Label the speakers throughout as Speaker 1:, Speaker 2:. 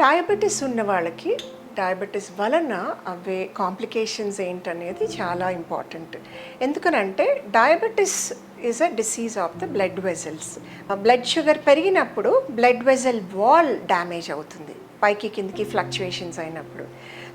Speaker 1: Diabetes ఉన్న వాళ్ళకి diabetes వలన అవే కాంప్లికేషన్స్ ఏంటనేది చాలా ఇంపార్టెంట్. ఎందుకనంటే diabetes is a disease of the blood vessels. Blood sugar పెరిగినప్పుడు బ్లడ్ వెజల్ వాల్ డ్యామేజ్ అవుతుంది, పైకి కిందికి ఫ్లక్చుయేషన్స్ అయినప్పుడు.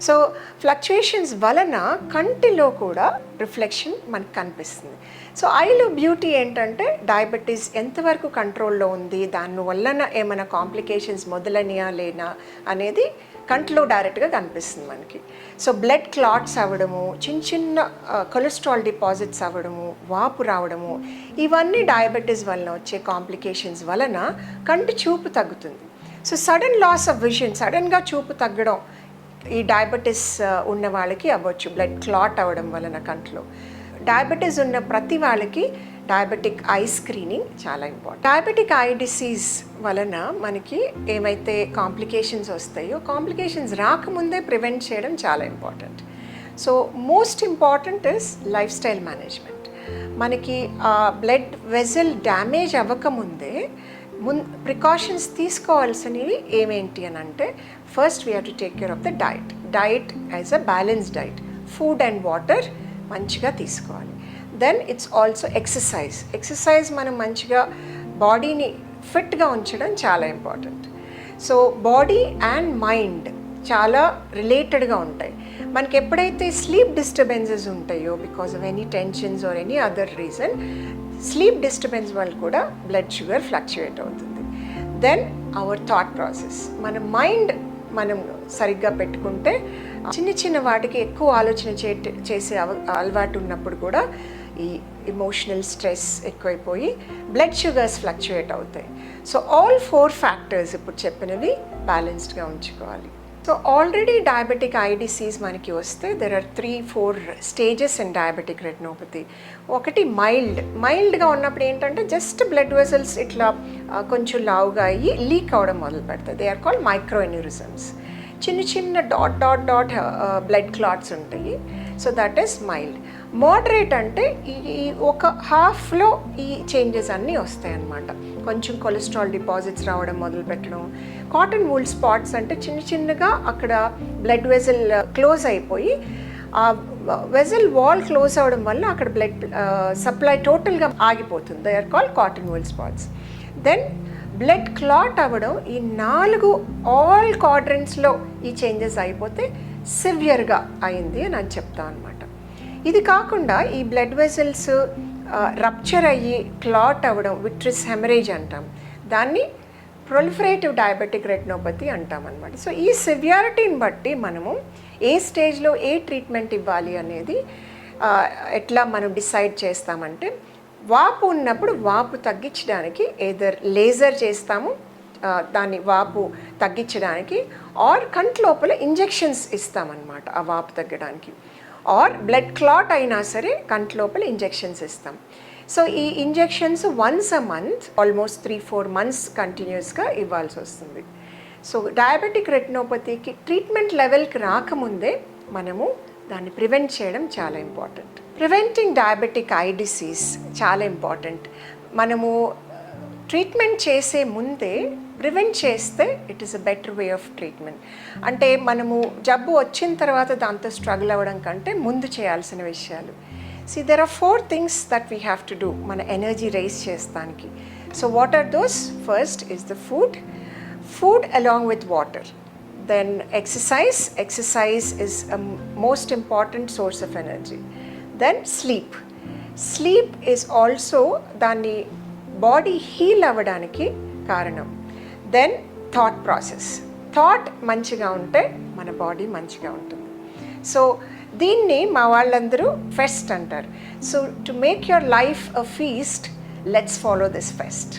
Speaker 1: సో ఫ్లక్చుయేషన్స్ వలన కంటిలో కూడా రిఫ్లెక్షన్ మనకు కనిపిస్తుంది. సో ఐలో బ్యూటీ ఏంటంటే డయాబెటీస్ ఎంతవరకు కంట్రోల్లో ఉంది, దాని వలన ఏమైనా కాంప్లికేషన్స్ మొదలైనయా లేనా అనేది కంట్లో డైరెక్ట్గా కనిపిస్తుంది మనకి. సో బ్లడ్ క్లాట్స్ అవ్వడము, చిన్న చిన్న కొలెస్ట్రాల్ డిపాజిట్స్ అవ్వడము, వాపు రావడము, ఇవన్నీ డయాబెటీస్ వలన వచ్చే కాంప్లికేషన్స్ వలన కంటి చూపు తగ్గుతుంది. So sudden loss of vision, సడన్గా చూపు తగ్గడం ఈ డయాబెటీస్ ఉన్న వాళ్ళకి అవ్వచ్చు, బ్లడ్ క్లాట్ అవ్వడం వలన కంట్లో. డయాబెటీస్ ఉన్న ప్రతి వాళ్ళకి డయాబెటిక్ ఐ స్క్రీనింగ్ చాలా ఇంపార్టెంట్. డయాబెటిక్ ఐ డిసీజ్ వలన మనకి ఏమైతే కాంప్లికేషన్స్ వస్తాయో, కాంప్లికేషన్స్ రాకముందే ప్రివెంట్ చేయడం చాలా important. So most important is life style management. మనకి బ్లడ్ వెజల్ డ్యామేజ్ అవ్వకముందే ప్రికాషన్స్ తీసుకోవాల్సినవి ఏమేంటి అని అంటే, first we have to take care of the diet as a balanced diet. Food and water మంచిగా తీసుకోవాలి. దెన్ ఇట్స్ ఆల్సో ఎక్సర్సైజ్ మనం మంచిగా బాడీని ఫిట్గా ఉంచడం చాలా important. So body and mind చాలా రిలేటెడ్గా ఉంటాయి. మనకి ఎప్పుడైతే స్లీప్ డిస్టర్బెన్సెస్ ఉంటాయో, because of any tensions or any other reason, sleep disturbance వల్ల కూడా బ్లడ్ షుగర్ ఫ్లక్చుయేట్ అవుతుంది. దెన్ అవర్ థాట్ ప్రాసెస్, మన మైండ్ మనం సరిగ్గా పెట్టుకుంటే చిన్న చిన్న వాటికి ఎక్కువ ఆలోచన చేసే అలవాటు ఉన్నప్పుడు కూడా ఈ ఎమోషనల్ స్ట్రెస్ ఎక్కువైపోయి బ్లడ్ షుగర్స్ ఫ్లక్చుయేట్ అవుతాయి. సో ఆల్ 4 ఫ్యాక్టర్స్ ఇప్పుడు చెప్పినవి బ్యాలెన్స్డ్గా ఉంచుకోవాలి. So already diabetic eye disease మనకి వస్తే there are 3-4 stages in diabetic retinopathy. ఒకటి మైల్డ్గా ఉన్నప్పుడు ఏంటంటే జస్ట్ బ్లడ్ వెజల్స్ ఇట్లా కొంచెం లావుగా అయ్యి లీక్ అవడం మొదలు పెడతాయి. They are called micro aneurysms. చిన్న చిన్న డాట్ బ్లడ్ క్లాట్స్ ఉంటాయి. So that is mild. Moderate అంటే ఈ ఒక హాఫ్లో ఈ చేంజెస్ అన్నీ వస్తాయి అన్నమాట. కొంచెం కొలెస్ట్రాల్ డిపాజిట్స్ రావడం మొదలు పెట్టడం. కాటన్ వూల్ స్పాట్స్ అంటే చిన్న చిన్నగా అక్కడ బ్లడ్ వెజల్ క్లోజ్ అయిపోయి ఆ వెజల్ వాల్ క్లోజ్ అవ్వడం వల్ల అక్కడ బ్లడ్ సప్లై టోటల్గా ఆగిపోతుంది. They are called cotton wool spots. Then blood clot అవ్వడం, ఈ 4 ఆల్ క్వాడ్రంట్స్లో ఈ చేంజెస్ అయిపోతే సివియర్గా అయింది అని నేను చెప్తాను అనమాట. ఇది కాకుండా ఈ బ్లడ్ వెజల్స్ రప్చర్ అయ్యి క్లాట్ అవ్వడం, విట్రస్ హెమరేజ్ అంటాం, దాన్ని ప్రొలిఫరేటివ్ డయాబెటిక్ రెటినోపతి అంటాం అనమాట. సో ఈ సివియారిటీని బట్టి మనము ఏ స్టేజ్లో ఏ ట్రీట్మెంట్ ఇవ్వాలి అనేది ఎట్లా మనం డిసైడ్ చేస్తామంటే, వాపు ఉన్నప్పుడు వాపు తగ్గించడానికి ఏదర్ లేజర్ చేస్తాము దాన్ని వాపు తగ్గించడానికి, ఆర్ కంటి లోపల ఇంజెక్షన్స్ ఇస్తామన్నమాట ఆ వాపు తగ్గడానికి, ఆర్ బ్లడ్ క్లాట్ అయినా సరే కంటి లోపల ఇంజెక్షన్స్ ఇస్తాం. సో ఈ injections once a month almost 3-4 months కంటిన్యూస్గా ఇవ్వాల్సి వస్తుంది. సో డయాబెటిక్ రెటినోపతికి ట్రీట్మెంట్ లెవెల్కి రాకముందే మనము దాన్ని ప్రివెంట్ చేయడం చాలా important. Preventing diabetic eye disease చాలా ఇంపార్టెంట్. మనము ట్రీట్మెంట్ చేసే ముందే ప్రివెంట్ చేస్తే it is a better way of treatment. అంటే మనము జబ్బు వచ్చిన తర్వాత దాంతో స్ట్రగుల్ అవ్వడం కంటే ముందు చేయాల్సిన విషయాలు. See, there are 4 things that we have to do మన ఎనర్జీ రైజ్ చేస్తానికి. So what are those? First is the food along with water. Then exercise is a most important source of energy. Then sleep is also దాన్ని body heal అవ్వడానికి కారణం. Then thought మంచిగా ఉంటే మన body మంచిగా ఉంటుంది. So దీన్ని మా వాళ్ళందరూ ఫెస్ట్ అంటారు. So to make your life a feast, let's follow this pest.